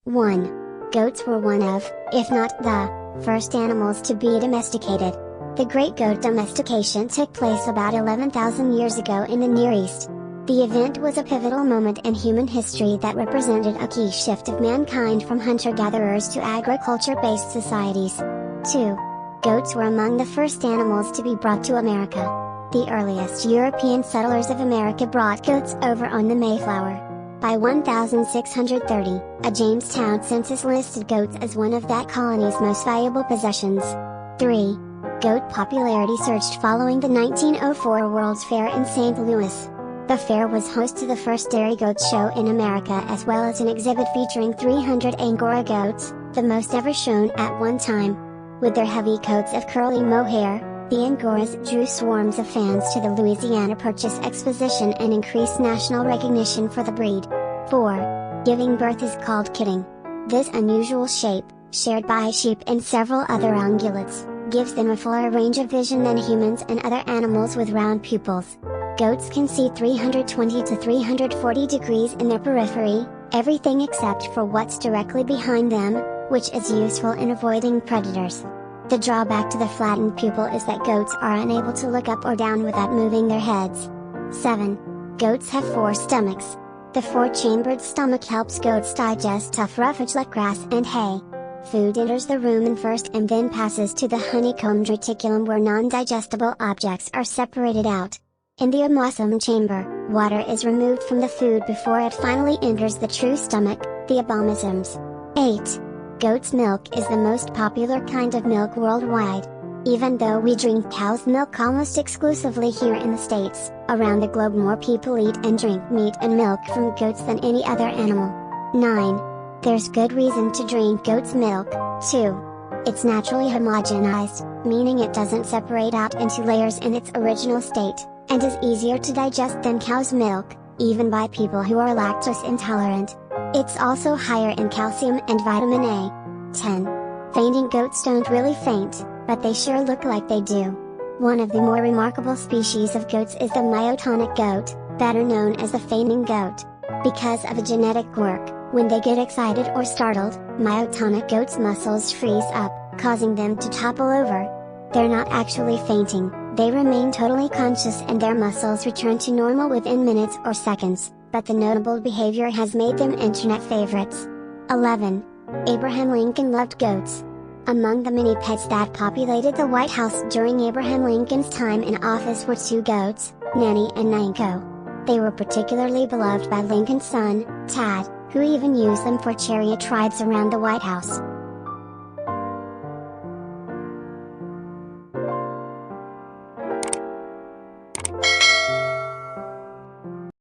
1. Goats were one of, if not the, first animals to be domesticated. The Great Goat Domestication took place about 11,000 years ago in the Near East. The event was a pivotal moment in human history that represented a key shift of mankind from hunter-gatherers to agriculture-based societies. 2. Goats were among the first animals to be brought to America. The earliest European settlers of America brought goats over on the Mayflower. By 1630, a Jamestown census listed goats as one of that colony's most valuable possessions. 3. Goat popularity surged following the 1904 World's Fair in St. Louis. The fair was host to the first dairy goat show in America, as well as an exhibit featuring 300 Angora goats, the most ever shown at one time. With their heavy coats of curly mohair, the Angoras drew swarms of fans to the Louisiana Purchase Exposition and increased national recognition for the breed. 4. Giving birth is called kidding. This unusual shape, shared by sheep and several other ungulates, gives them a fuller range of vision than humans and other animals with round pupils. Goats can see 320 to 340 degrees in their periphery, everything except for what's directly behind them, which is useful in avoiding predators. The drawback to the flattened pupil is that goats are unable to look up or down without moving their heads. 7. Goats have 4 stomachs. The 4-chambered stomach helps goats digest tough roughage like grass and hay. Food enters the rumen first and then passes to the honeycombed reticulum, where non-digestible objects are separated out. In the omasum chamber, water is removed from the food before it finally enters the true stomach, the abomasums. 8. Goat's milk is the most popular kind of milk worldwide. Even though we drink cow's milk almost exclusively here in the States, around the globe more people eat and drink meat and milk from goats than any other animal. 9. There's good reason to drink goat's milk, too. It's naturally homogenized, meaning it doesn't separate out into layers in its original state, and is easier to digest than cow's milk, even by people who are lactose intolerant. It's also higher in calcium and vitamin A. 10. Fainting goats don't really faint, but they sure look like they do. One of the more remarkable species of goats is the myotonic goat, better known as the fainting goat. Because of a genetic quirk, when they get excited or startled, myotonic goats' muscles freeze up, causing them to topple over. They're not actually fainting, they remain totally conscious and their muscles return to normal within minutes or seconds, but the notable behavior has made them internet favorites. 11. Abraham Lincoln loved goats. Among the many pets that populated the White House during Abraham Lincoln's time in office were 2 goats, Nanny and Nanko. They were particularly beloved by Lincoln's son, Tad, who even used them for chariot rides around the White House.